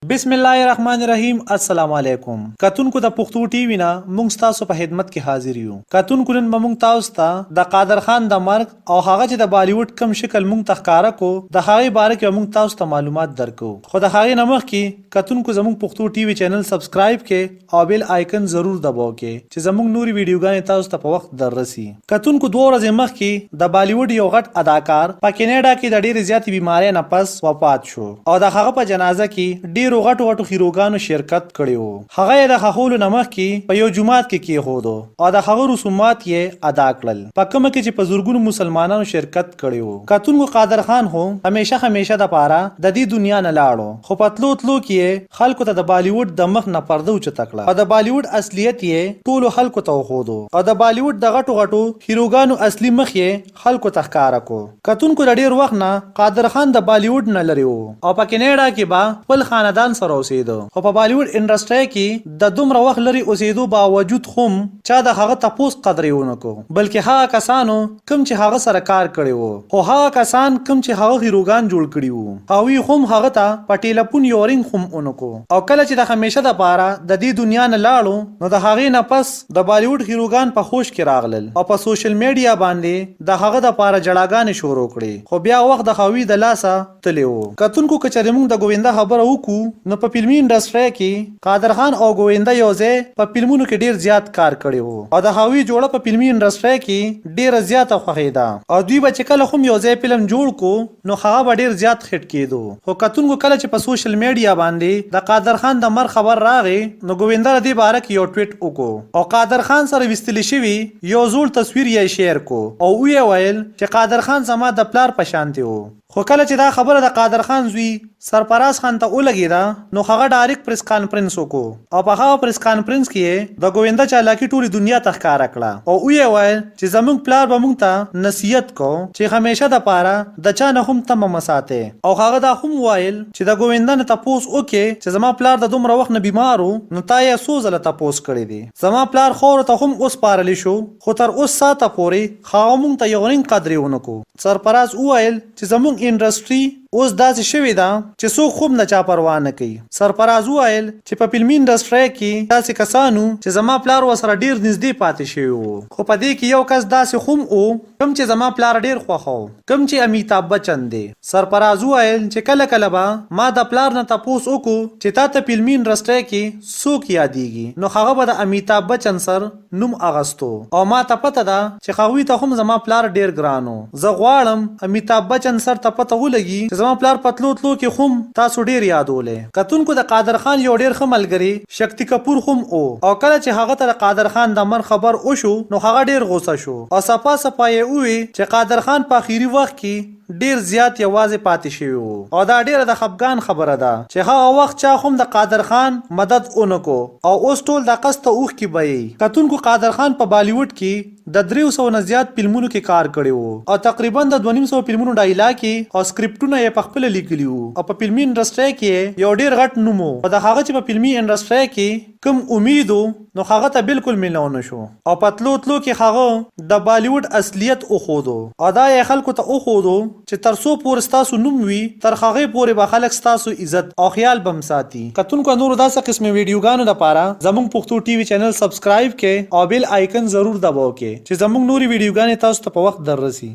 بسم الله الرحمن الرحیم. السلام علیکم. کتونکو د پښتو ټي وی نه مونږ تاسو په خدمت کې حاضر یو. کتونکو نن مونږ تاسو ته د قادر خان د مرګ او هغه چې د بالیوډ کم شکل مونږ تخکاره کو د هغه باره کې مونږ تاسو ته معلومات درکو. خو د هغه نمخ کې کتونکو زمونږ پښتو ټي وی چینل سبسکرایب کې او بیل آیکن ضرور دباو کې چې زمونږ نوري ویډیوګانې تاسو ته په وخت دررسي. کتونکو 2 ورځې مخ کې د بالیوډ یو غټ اداکار په کینیډا کې د ډېرې زیاتې بیماری نه پس وفات شو او د هغه په جنازه کې ډېرو غټو هیروګانو شرکت کړي وو. هغه د خخولو نمخ کې په یو جماعت کې کېښودو او د هغه رسومات یې ادا کړل په کومه کې چې په زرګونو مسلمانانو شرکت کړي وو. کتونکو قادر خان هو همیشه د پاره د دې دنیا نه لاړو خو پتلو کې خلکو ته د بالیوډ د مخ نه پرده اوچ تکړه او د بالیوډ اصلیت یې ټولو خلکو ته وښودو او د بالیوډ د غټو هیروګانو اصلي مخ یې خلکو ته ښکاره کو. کتونکو د ډېر وخت نه قادر خان د بالیوډ نه لري وو او په کینیډا کې با خپل خاندان سره خو په بالیوډ انډستری کې د دومره وخت لري اوسېدو باوجود هم چا د هغه تپوس قدرې ونه کو بلکې هغه کسانو کوم چې هغه سره کار کړی وو خو هغه کسان کوم چې هغه هیروګان جوړ کړي وو هغوی هم هغه ته په ټیلیفون یو رنګ هم ونه کو او کله چې د همیشه دپاره د دې دنیا نه لاړو نو د هغې نه پس د بالیوډ هیروګان په خوش کې راغلل او په سوشل میډیا باندې د هغه دپاره جړاګانې شروع کړې خو بیا وخت د هغوی د لاسه تللی وو. کتونکو که چېرې موږ د ګوینده خبره وکړو نو په فلمي انډستری کې قادر خان او ګوینده یوځای په فلمونو کې ډیر زیات کار کړی وو او د هغوی جوړه په فلمي انډستری کې ډیره زیاته خوښېده او دوی به چې کله هم یوځای فلم جوړ کو نو هغه به ډیر زیات هټ کېدو. خو کتونکو کله چې په سوشل میډیا باندې د قادر خان د مر خبر راغی نو ګوینده د دې باره کې یو ټویټ وکړو او قادر خان سره ویستلی شوي یو زوړ تصویر یې شیر کو او ویې ویل چې قادر خان زما د پلار په شانتې وو. خو کله چې دا خبره د قادر خان زوی سرفراز خان ته ولګېده نو هغه ډایرکټ پریس کانفرنس وکړو او په هغه پریس کانفرنس کې د ګوینده چالاکي ټولې دنیا ته ښکاره کړه او ویې ویل چې زموږ پلار به موږ ته نصیحت کو چې همیشه دپاره د چا نه هم تمه مه ساتئ او هغه دا هم ویل چې د ګوینده نه تپوس وکړې چې زما پلار د دومره وخت نه بیمار و نو تا یې څو ځله تپوس کړی دی. زما پلار خاورو ته هم وسپارلی شو خو تر اوس ساعته پورې هغه موږ ته یو رنګ قدرې ونه کو. سرفراز وویل چې زموږ انډسټري اوس داسې شوې ده چې څوک خوب نه چا پروا نه کوي. سرفراز وویل چې په فلمي انډسټری کې داسې کسانو چې زما پلار ورسره ډیر نږدې پاتې شوي وو خو په دې کې یو کس داسې هم و کوم چې زما پلار ډیر خوښو کوم چې امیتاب بچن دی. سرفراز وویل چې کله کله به ما د پلار نه تپوس وکړو چې تا ته فلمي انډسټری کې څوک یادېږي نو هغه به د امیتاب بچن سر نوم اغستو او ما ته پته ده چې هغوی ته هم زما پلار ډیر ګران و. زه غواړم امیتاب بچن سر ته پته ولګي زما پلار پتلو کې هم تاسو ډیر یادولې. کتونکو د قادر خان یو ډیر ښه ملګری شکتی کپور هم او کله چې هغه ته د قادر خان د مر خبر وشو نو هغه ډیر غوسه شو او صفا یې ووی چې قادر خان په اخیری وخت کې ډیر زیات یوازې پاتې شوی وو او دا ډیره د خفګان خبره ده چې هغه وخت چا هم د قادر خان مدد اونکو او اوس ټول د قصد اوښ کې بیي. کتونکو قادر خان په بالیوډ کې د 300 نه زیات فلمونو کې کار کړی وو او تقریبا د 250 فلمونو ډایلاګ او سکرپټونه یې په خپل لیکلي وو او په فلمي انډسټری کې یو ډیر غټ نوم او د هغه چې په فلمي انډسټری کې کوم امیدو نو هغه ته بالکل ملو نشو او پتلو کې هغه د بالیوډ اصلیت وښودو او دا یې خلکو ته وښودو چې تر څو پورې ستاسو نوم وي تر هغې پورې به خلک ستاسو عزت او خیال بم ساتي. کتونکو نورو داسې قسمې ویډیوګانو دپاره زموږ پښتو ټي وي چینل سبسکرایب کې او بیل آیکن ضرور دباو کې چې زموږ نوري ویډیوګانې تاسو ته په وخت دررسي.